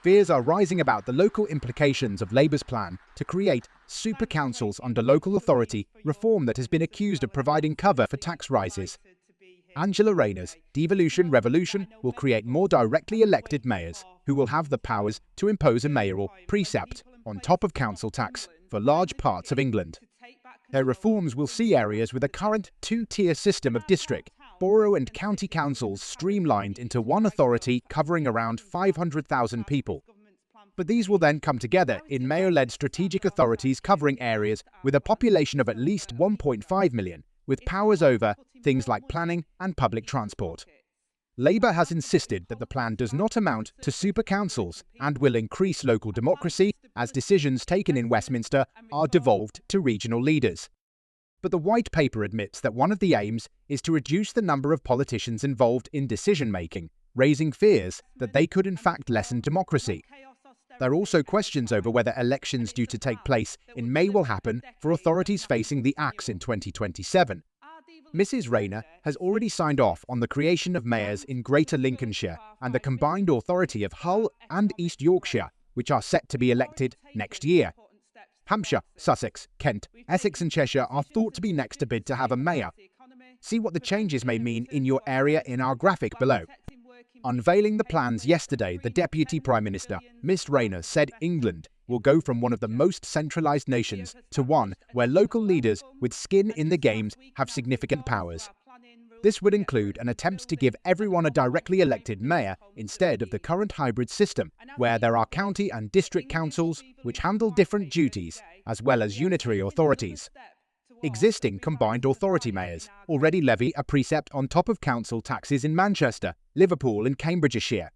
Fears are rising about the local implications of Labour's plan to create super councils under local authority reform that has been accused of providing cover for tax rises. Angela Rayner's devolution revolution will create more directly elected mayors who will have the powers to impose a mayoral precept on top of council tax for large parts of England. Their reforms will see areas with a current two-tier system of district, borough and county councils streamlined into one authority covering around 500,000 people. But these will then come together in mayor-led strategic authorities covering areas with a population of at least 1.5 million, with powers over things like planning and public transport. Labour has insisted that the plan does not amount to super councils and will increase local democracy as decisions taken in Westminster are devolved to regional leaders. But the White Paper admits that one of the aims is to reduce the number of politicians involved in decision-making, raising fears that they could in fact lessen democracy. There are also questions over whether elections due to take place in May will happen for authorities facing the axe in 2027. Mrs. Rayner has already signed off on the creation of mayors in Greater Lincolnshire and the combined authority of Hull and East Yorkshire, which are set to be elected next year. Hampshire, Sussex, Kent, Essex and Cheshire are thought to be next to bid to have a mayor. See what the changes may mean in your area in our graphic below. Unveiling the plans yesterday, the Deputy Prime Minister, Miss Rayner, said England will go from one of the most centralised nations to one where local leaders with skin in the games have significant powers. This would include an attempt to give everyone a directly elected mayor instead of the current hybrid system, where there are county and district councils which handle different duties, as well as unitary authorities. Existing combined authority mayors already levy a precept on top of council taxes in Manchester, Liverpool and Cambridgeshire.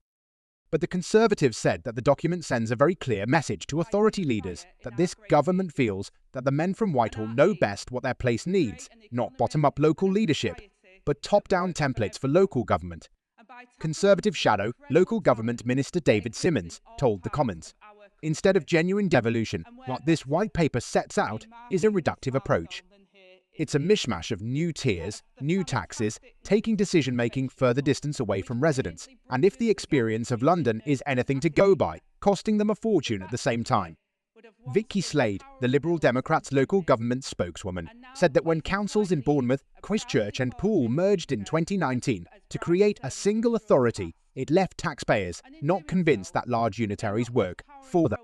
But the Conservatives said that the document sends a very clear message to authority leaders that this government feels that the men from Whitehall know best what their place needs, not bottom-up local leadership, but top-down templates for local government. Conservative shadow Local Government Minister David Simmons told the Commons, instead of genuine devolution, what this white paper sets out is a reductive approach. It's a mishmash of new tiers, new taxes, taking decision-making further distance away from residents, and if the experience of London is anything to go by, costing them a fortune at the same time. Vicky Slade, the Liberal Democrats' local government spokeswoman, said that when councils in Bournemouth, Christchurch and Poole merged in 2019 to create a single authority, it left taxpayers not convinced that large unitaries work for them.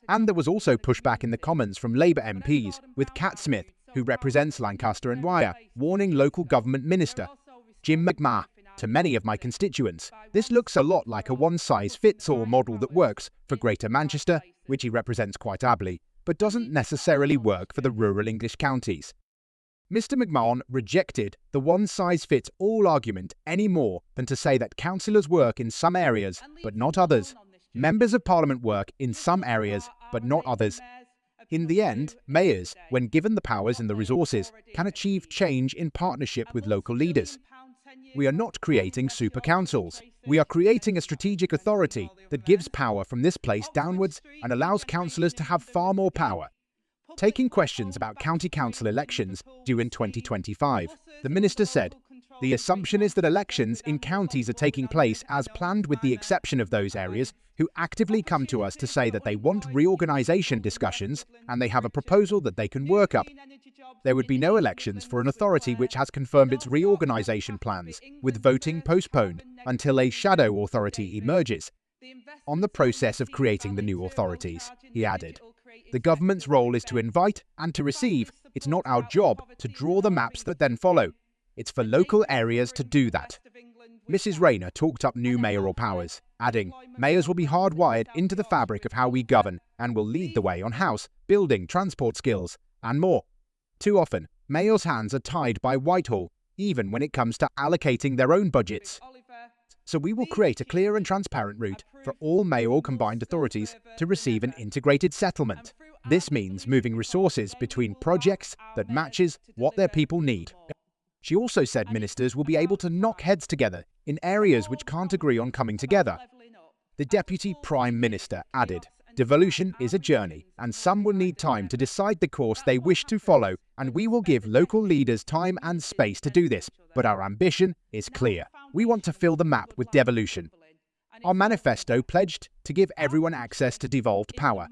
And there was also pushback in the Commons from Labour MPs, with Cat Smith, who represents Lancaster and Wyre, warning local government minister Jim McMahon, to many of my constituents, this looks a lot like a one-size-fits-all model that works for Greater Manchester, which he represents quite ably, but doesn't necessarily work for the rural English counties. Mr. McMahon rejected the one-size-fits-all argument any more than to say that councillors work in some areas, but not others. Members of Parliament work in some areas, but not others. In the end, mayors, when given the powers and the resources, can achieve change in partnership with local leaders. We are not creating super councils. We are creating a strategic authority that gives power from this place downwards and allows councillors to have far more power. Taking questions about county council elections due in 2025, the minister said, "The assumption is that elections in counties are taking place as planned with the exception of those areas who actively come to us to say that they want reorganisation discussions and they have a proposal that they can work up. There would be no elections for an authority which has confirmed its reorganisation plans, with voting postponed until a shadow authority emerges. On the process of creating the new authorities," he added. "The government's role is to invite and to receive. It's not our job to draw the maps that then follow. It's for local areas to do that." Mrs. Rayner talked up new mayoral powers, adding, "Mayors will be hardwired into the fabric of how we govern and will lead the way on house, building, transport skills, and more. Too often, mayors' hands are tied by Whitehall, even when it comes to allocating their own budgets. So we will create a clear and transparent route for all mayoral combined authorities to receive an integrated settlement. This means moving resources between projects that matches what their people need." She also said ministers will be able to knock heads together in areas which can't agree on coming together. The Deputy Prime Minister added, "Devolution is a journey, and some will need time to decide the course they wish to follow, and we will give local leaders time and space to do this, but our ambition is clear. We want to fill the map with devolution." Our manifesto pledged to give everyone access to devolved power,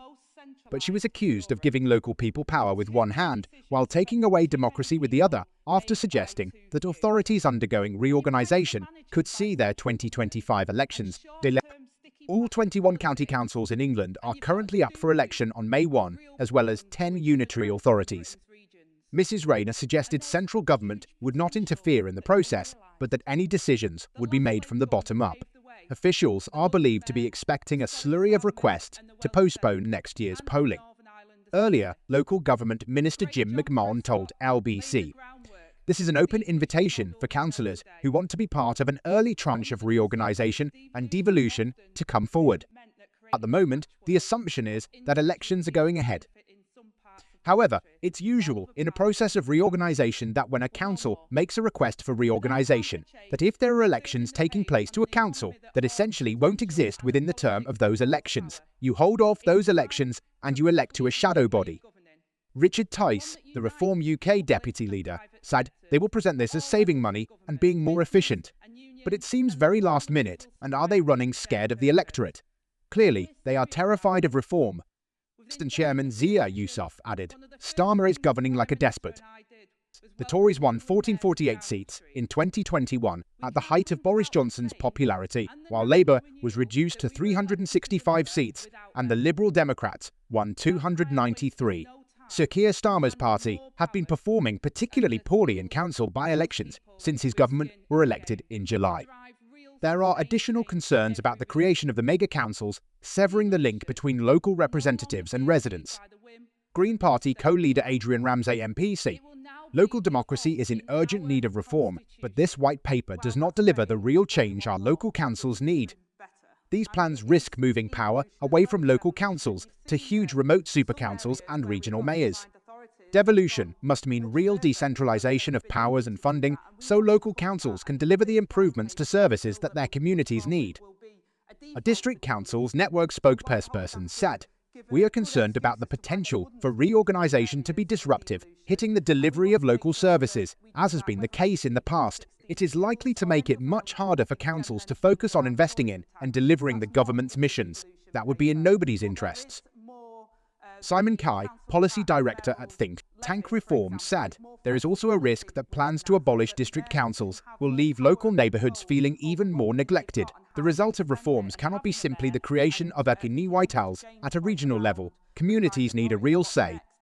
but she was accused of giving local people power with one hand while taking away democracy with the other, after suggesting that authorities undergoing reorganisation could see their 2025 elections delayed. All 21 county councils in England are currently up for election on May 1, as well as 10 unitary authorities. Mrs. Rayner suggested central government would not interfere in the process, but that any decisions would be made from the bottom up. Officials are believed to be expecting a slurry of requests to postpone next year's polling. Earlier, local government Minister Jim McMahon told LBC, "This is an open invitation for councillors who want to be part of an early tranche of reorganisation and devolution to come forward. At the moment, the assumption is that elections are going ahead. However, it's usual in a process of reorganisation that when a council makes a request for reorganisation, that if there are elections taking place to a council that essentially won't exist within the term of those elections, you hold off those elections and you elect to a shadow body." Richard Tice, the Reform UK deputy leader, said they will present this as saving money and being more efficient. But it seems very last minute, and are they running scared of the electorate? Clearly, they are terrified of reform. Assistant Chairman Zia Yousaf added, "Starmer is governing like a despot." The Tories won 1448 seats in 2021 at the height of Boris Johnson's popularity, while Labour was reduced to 365 seats and the Liberal Democrats won 293. Sir Keir Starmer's party have been performing particularly poorly in council by-elections since his government were elected in July. There are additional concerns about the creation of the mega councils, severing the link between local representatives and residents. Green Party co-leader Adrian Ramsay MP said, "Local democracy is in urgent need of reform, but this white paper does not deliver the real change our local councils need. These plans risk moving power away from local councils to huge remote super councils and regional mayors. Devolution must mean real decentralisation of powers and funding so local councils can deliver the improvements to services that their communities need." A district council's network spokesperson said, "We are concerned about the potential for reorganisation to be disruptive, hitting the delivery of local services, as has been the case in the past. It is likely to make it much harder for councils to focus on investing in and delivering the government's missions. That would be in nobody's interests." Simon Kai, policy director at Think Tank Reform, said, "There is also a risk that plans to abolish district councils will leave local neighbourhoods feeling even more neglected. The result of reforms cannot be simply the creation of a new White House at a regional level. Communities need a real say."